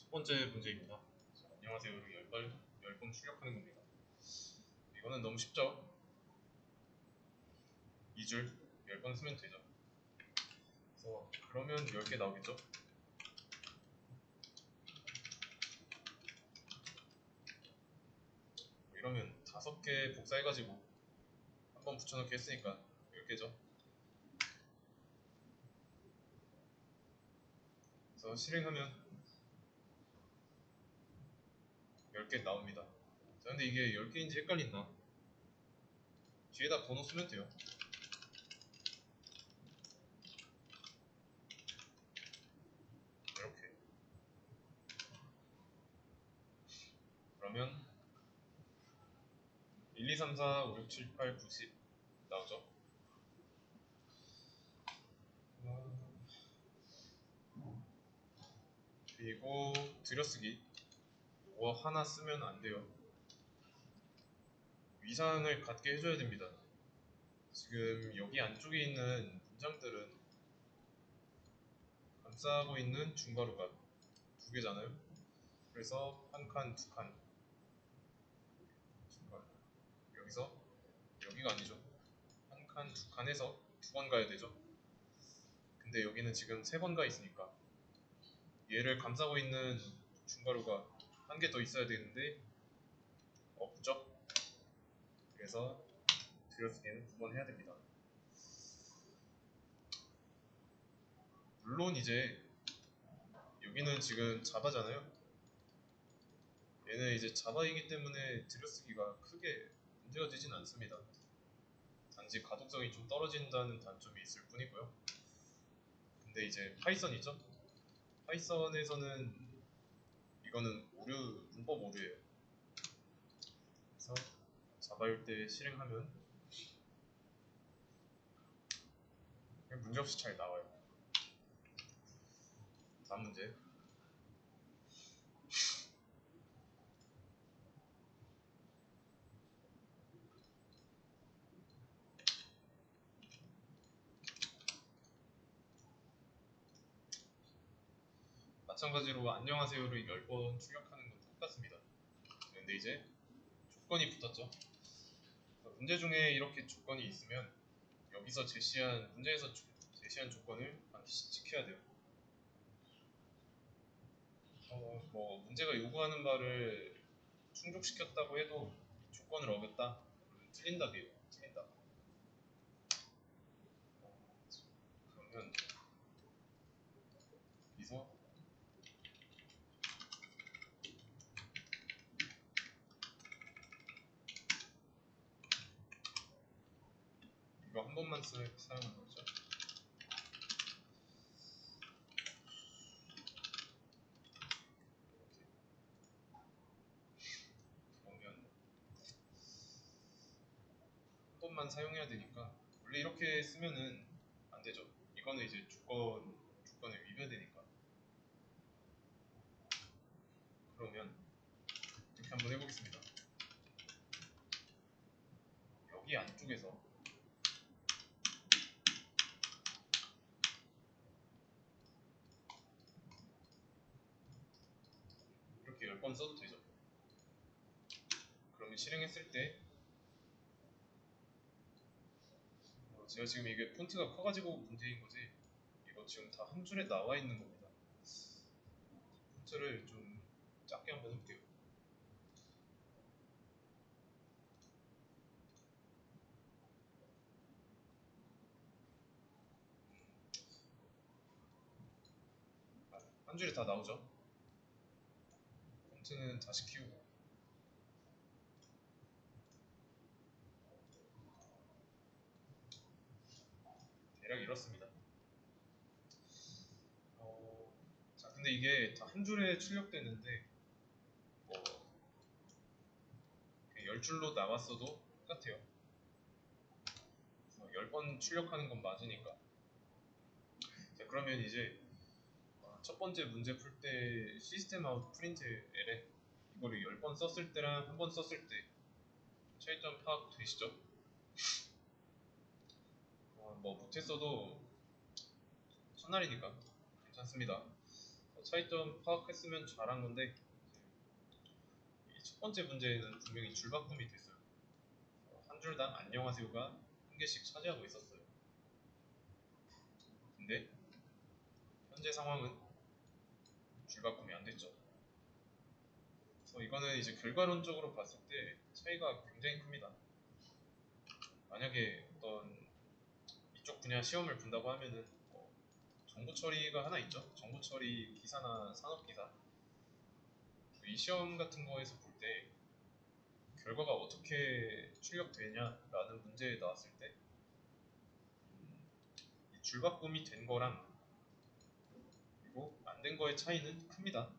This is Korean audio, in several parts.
첫 번째 문제입니다. 자, 안녕하세요. 이렇게 10번 출력하는 겁니다. 이거는 너무 쉽죠? 2줄 10번 쓰면 되죠. 그래서 그러면 10개 나오겠죠? 이러면 5개 복사해가지고 한번 붙여넣기 했으니까 10개죠. 그래서 실행하면 10개 나옵니다. 자, 근데 이게 10개인지 헷갈린다. 뒤에다 번호 쓰면 돼요. 이렇게. 그러면 1, 2, 3, 4, 5, 6, 7, 8, 9, 10 나오죠? 그리고 들여쓰기 이거 하나 쓰면 안 돼요. 위상을 갖게 해줘야 됩니다. 지금 여기 안쪽에 있는 문장들은 감싸고 있는 중괄호가 2개잖아요. 그래서 한 칸, 2칸 중괄호. 여기서 여기가 아니죠. 한 칸, 2칸 해서 2번 가야 되죠. 근데 여기는 지금 3번 가 있으니까 얘를 감싸고 있는 중괄호가 한 개 더 있어야 되는데 없죠. 그래서 들여쓰기는 2번 해야 됩니다. 물론 이제 여기는 지금 자바잖아요. 얘는 이제 자바이기 때문에 들여쓰기가 크게 문제가 되진 않습니다. 단지 가독성이 좀 떨어진다는 단점이 있을 뿐이고요. 근데 이제 파이썬이죠? 파이썬에서는 이거는 문법 오류예요. 그래서 자바일 때 실행하면 문제없이 잘 나와요. 다음 문제. 마찬가지로 안녕하세요를 10번 출력하는 건 똑같습니다. 근데 이제 조건이 붙었죠. 문제 중에 이렇게 조건이 있으면 여기서 문제에서 제시한 조건을 반드시 지켜야 돼요. 뭐 문제가 요구하는 바를 충족시켰다고 해도 조건을 어겼다? 그러면 틀린 답이에요. 틀린 답. 그러면 여기서 이거 한 번만 사용하는 거죠. 그러면 한 번만 사용해야 되니까 원래 이렇게 쓰면은 안 되죠. 이거는 이제 조건에 위배되니까. 그러면 이렇게 한번 해보겠습니다. 여기 안쪽에서 이렇게 10번 써도 되죠. 그러면 실행했을 때 제가 지금 이게 폰트가 커가지고 문제인 거지 이거 지금 다 한 줄에 나와 있는 겁니다. 폰트를 좀 작게 한번 해볼게요. 한 줄에 다 나오죠. 폰트는 다시 키우고 대략 이렇습니다. 자, 근데 이게 다 한 줄에 출력되는데 10줄로 나왔어도 똑같아요. 10번 출력하는 건 맞으니까. 자, 그러면 이제 첫 번째 문제 풀 때 시스템 아웃 프린트 L에 이거를 10번 썼을 때랑 한 번 썼을 때 차이점 파악 되시죠? 뭐 못했어도 첫날이니까 괜찮습니다. 차이점 파악했으면 잘한 건데 이 첫 번째 문제에는 분명히 줄바꿈이 됐어요. 한 줄당 안녕하세요가 한 개씩 차지하고 있었어요. 근데 현재 상황은 줄바꿈이 안 됐죠. 그래서 이거는 이제 결과론적으로 봤을 때 차이가 굉장히 큽니다. 만약에 어떤 이쪽 분야 시험을 본다고 하면은 정보 처리가 하나 있죠. 정보 처리 기사나 산업 기사. 이 시험 같은 거에서 볼 때 결과가 어떻게 출력되냐라는 문제에 나왔을 때 이 줄바꿈이 된 거랑 그리고 안 된 거의 차이는 큽니다.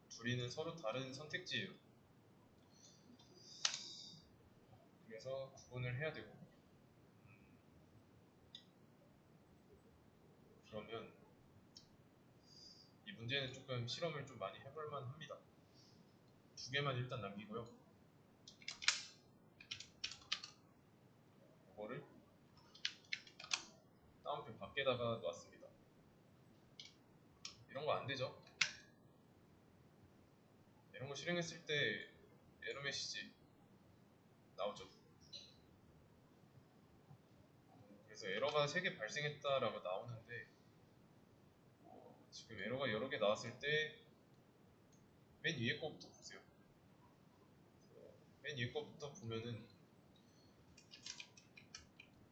둘이는 서로 다른 선택지예요. 그래서 구분을 해야 되고 그러면 이 문제는 조금 실험을 좀 많이 해볼 만합니다. 두 개만 일단 남기고요. 이거를 다운표 밖에다가 놨습니다. 이런 거 안 되죠? 이런 거 실행했을 때 에러 메시지 나오죠. 그래서 에러가 3개 발생했다라고 나오는데 지금 에러가 여러 개 나왔을 때 맨 위에 거부터 보세요. 맨 위에 거부터 보면은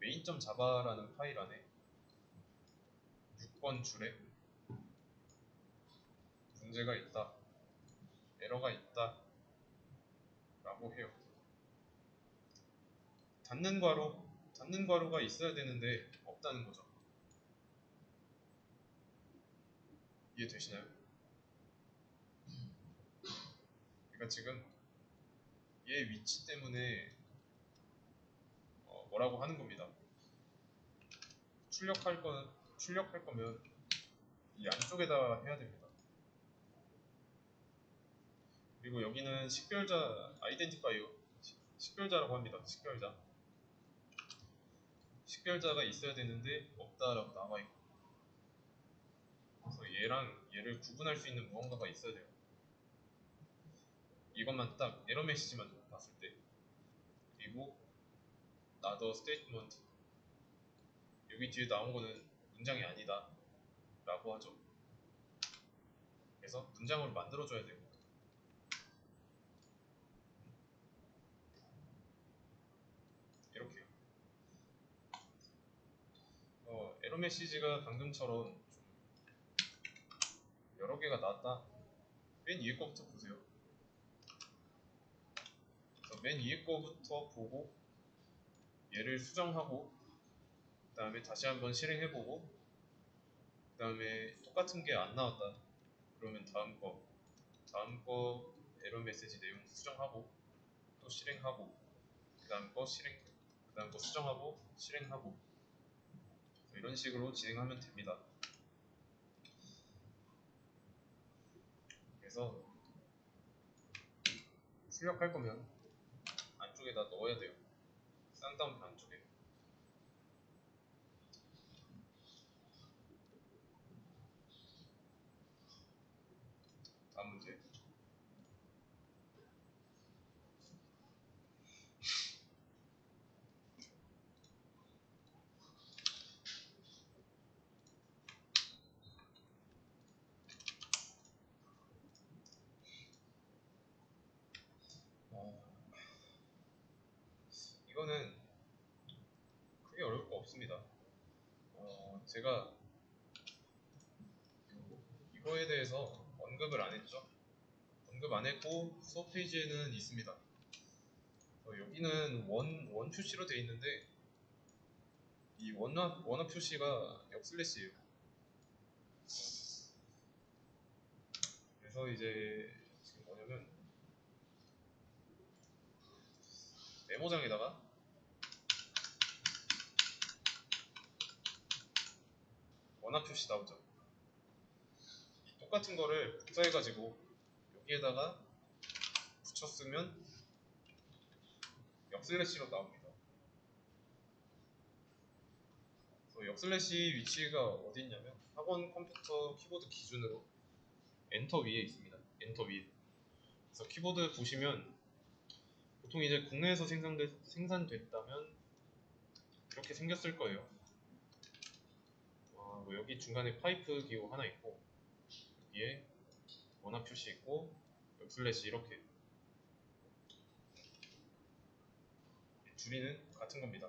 main.java라는 파일 안에 6번 줄에 문제가 있다, 에러가 있다 라고 해요. 닫는 괄호가 있어야 되는데 없다는 거죠. 이해되시나요? 그러니까 지금 얘 위치 때문에 뭐라고 하는 겁니다. 출력할 거면 이 안쪽에다 해야 됩니다. 그리고 여기는 식별자 아이덴티파이어 식별자라고 합니다. 식별자가 있어야 되는데 없다라고 나와 있고, 그래서 얘랑 얘를 구분할 수 있는 무언가가 있어야 돼요. 이것만 딱 에러 메시지만 봤을 때, 그리고 another statement 여기 뒤에 나온 거는 문장이 아니다 라고 하죠. 그래서 문장으로 만들어줘야 돼요. 이렇게요. 에러 메시지가 방금처럼 여러 개가 나왔다. 맨 위에 거부터 보세요. 그래서 맨 위에 거부터 보고 얘를 수정하고 그 다음에 다시 한번 실행해보고 그 다음에 똑같은 게 안 나왔다. 그러면 다음 거 에러 메시지 내용 수정하고 또 실행하고 그 다음 거 수정하고 실행하고 이런 식으로 진행하면 됩니다. 그래서 출력할 거면 안쪽에다 넣어야 돼요. 쌍따옴표 안쪽에. 다음 문제. 이거는 크게 어려울 거 없습니다. 제가 이거에 대해서 언급을 안 했죠. 언급 안 했고 수업 페이지에는 있습니다. 여기는 원 표시로 되어 있는데 이 원화 표시가 역슬래시예요. 그래서 이제 지금 뭐냐면 메모장에다가 원화 표시 나오죠. 똑같은 거를 복사해가지고 여기에다가 붙였으면 역슬래시로 나옵니다. 그래서 역슬래시 위치가 어디 있냐면 학원 컴퓨터 키보드 기준으로 엔터 위에 있습니다. 엔터 위에. 그래서 키보드 보시면 보통 이제 국내에서 생산됐다면 이렇게 생겼을 거예요. 뭐 여기 중간에 파이프 기호 하나 있고 여기에 원화 표시 있고 여기 슬래시 이렇게 줄이는 같은 겁니다.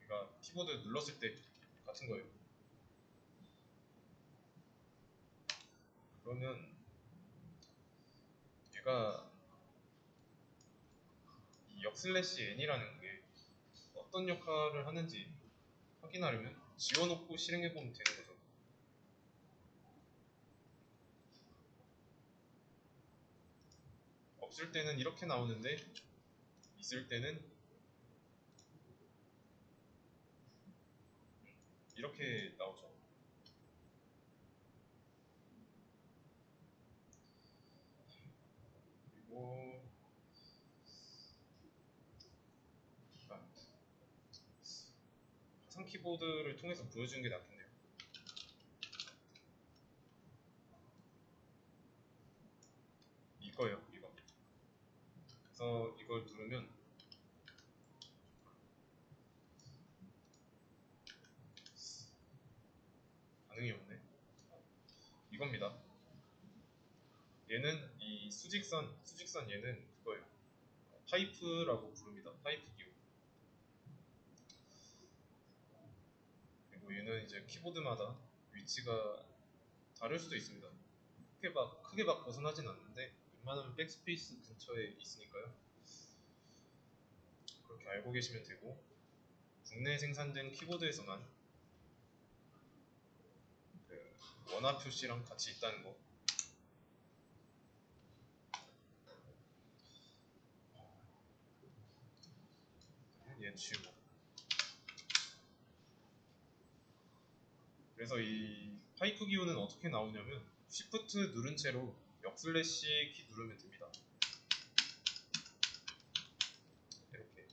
그러니까 키보드 눌렀을 때 같은 거예요. 그러면 얘가 이 역슬래시 n이라는 게 어떤 역할을 하는지 확인하려면 지워놓고 실행해보면 되는 거죠. 없을 때는 이렇게 나오는데 있을 때는 이렇게 나오죠. 그리고 화상 키보드를 통해서 보여주는 게 낫겠네요. 이거예요, 이거. 그래서 이걸 누르면 반응이 없네. 이겁니다. 얘는 이 수직선 얘는 그거예요. 파이프라고 부릅니다. 파이프 기호. 그리고 얘는 이제 키보드마다 위치가 다를 수도 있습니다. 크게 막 벗어나진 않는데 웬만하면 백스페이스 근처에 있으니까요. 그렇게 알고 계시면 되고, 국내에 생산된 키보드에서만 그 원화 표시랑 같이 있다는 거. 얘 치우고. 그래서 이 파이프 기호는 어떻게 나오냐면 Shift 누른 채로 역슬래시 키 누르면 됩니다. 이렇게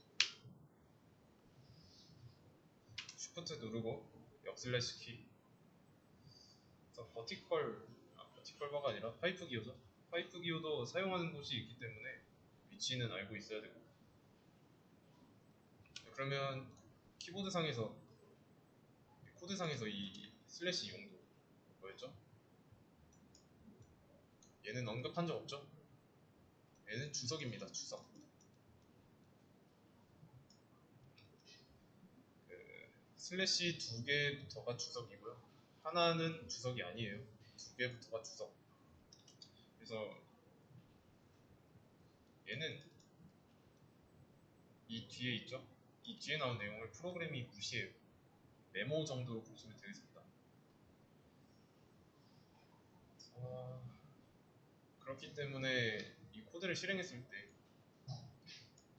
Shift 누르고 역슬래시 키. 그래서 버티컬 바가 아니라 파이프 기호죠. 파이프 기호도 사용하는 곳이 있기 때문에 위치는 알고 있어야 되고. 그러면 코드상에서 이 슬래시 용도 뭐였죠? 얘는 언급한 적 없죠? 얘는 주석입니다. 주석. 슬래시 2개부터가 주석이고요. 하나는 주석이 아니에요. 2개부터가 주석. 그래서 얘는 이 뒤에 있죠? 이 뒤에 나온 내용을 프로그램이 무시해요. 메모 정도로 보시면 되겠습니다. 그렇기 때문에 이 코드를 실행했을 때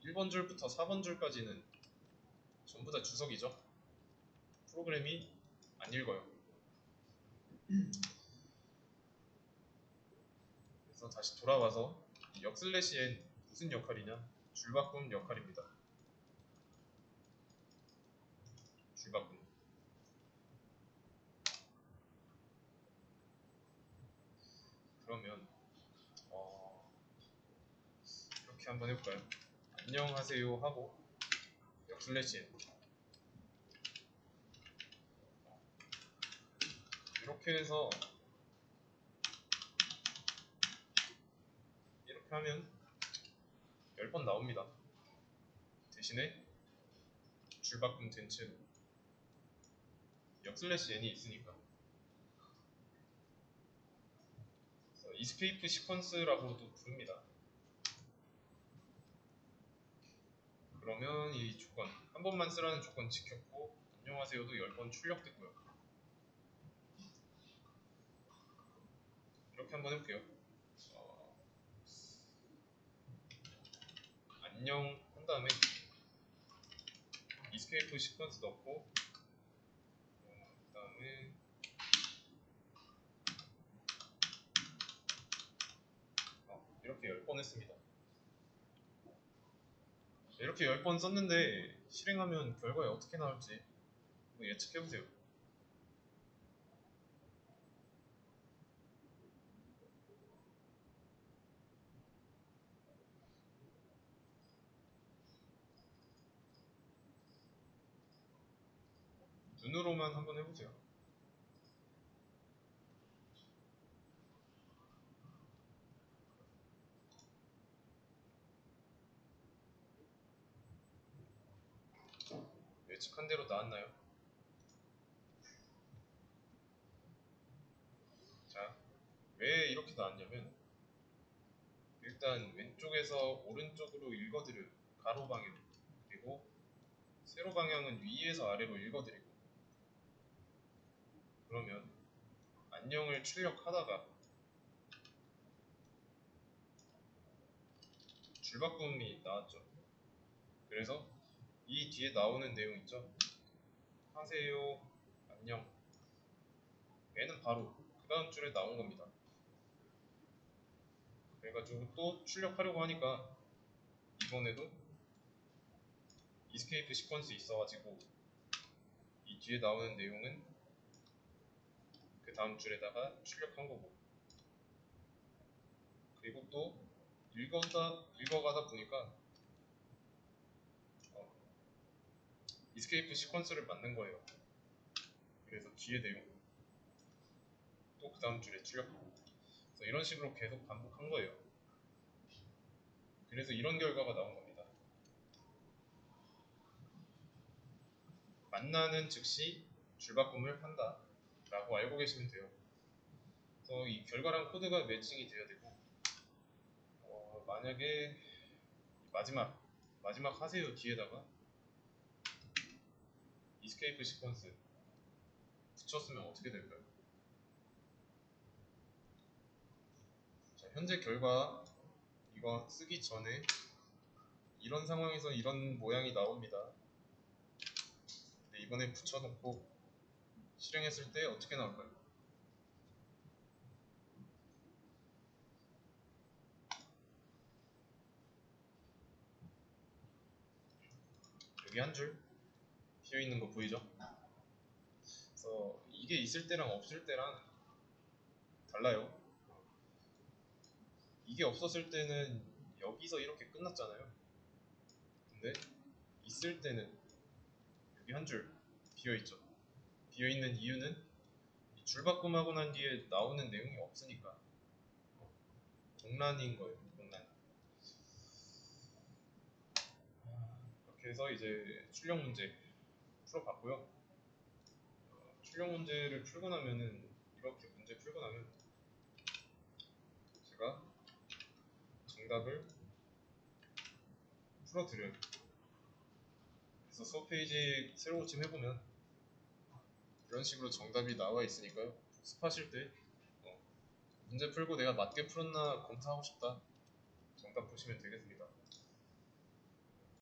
1번 줄부터 4번 줄까지는 전부 다 주석이죠. 프로그램이 안 읽어요. 그래서 다시 돌아와서 역슬래시엔 무슨 역할이냐? 줄바꿈 역할입니다. 줄바꿈. 그러면 이렇게 한번 해볼까요? 안녕하세요 하고 역슬래시엔 이렇게 해서 이렇게 하면 10번 나옵니다. 대신에 줄바꿈 된 채로 역슬래시 n이 있으니까 이스케이프 시퀀스라고도 부릅니다. 그러면 이 조건 한 번만 쓰라는 조건 지켰고 안녕하세요도 10번 출력됐고요. 이렇게 한번 해볼게요. 안녕 한 다음에 이스케이프 시퀀스 넣고 그 다음에 이렇게 10번 했습니다. 이렇게 10번 썼는데 실행하면 결과에 어떻게 나올지 예측해보세요. 눈으로만 한번 해보세요. 예측한 대로 나왔나요? 자, 왜 이렇게 나왔냐면 일단 왼쪽에서 오른쪽으로 읽어드려요. 가로 방향. 그리고 세로 방향은 위에서 아래로 읽어드리고, 그러면 안녕을 출력하다가 줄바꿈이 나왔죠. 그래서 이 뒤에 나오는 내용 있죠? 하세요, 안녕. 얘는 바로 그 다음 줄에 나온 겁니다. 그래가지고 또 출력하려고 하니까 이번에도 이스케이프 시퀀스 있어가지고 이 뒤에 나오는 내용은 그 다음 줄에다가 출력한 거고, 그리고 또 읽어가다 보니까 이스케이프 시퀀스를 만든 거예요. 그래서 뒤에 내용 또 그 다음 줄에 출력하고, 그래서 이런 식으로 계속 반복한 거예요. 그래서 이런 결과가 나온 겁니다. 만나는 즉시 줄바꿈을 한다 라고 알고 계시면 돼요. 그래서 이 결과랑 코드가 매칭이 돼야 되고, 만약에 마지막 하세요 뒤에다가 이스케이프 시퀀스 붙였으면 어떻게 될까요? 자, 현재 결과 이거 쓰기 전에 이런 상황에서 이런 모양이 나옵니다. 근데 이번에 붙여놓고 실행했을 때 어떻게 나올까요? 여기 한 줄 비어있는 거 보이죠? 그래서 이게 있을 때랑 없을 때랑 달라요. 이게 없었을 때는 여기서 이렇게 끝났잖아요. 근데 있을 때는 여기 한 줄 비어있죠. 비어있는 이유는 이 줄바꿈하고 난 뒤에 나오는 내용이 없으니까 공란인 거예요. 공란. 이렇게 해서 이제 출력 문제 풀어봤고요. 출력 문제를 풀고 나면은 이렇게 문제 풀고 나면 제가 정답을 풀어드려요. 그래서 수업 페이지 새로 고침해보면 이런 식으로 정답이 나와 있으니까요. 복습하실 때 문제 풀고 내가 맞게 풀었나 검사하고 싶다, 정답 보시면 되겠습니다.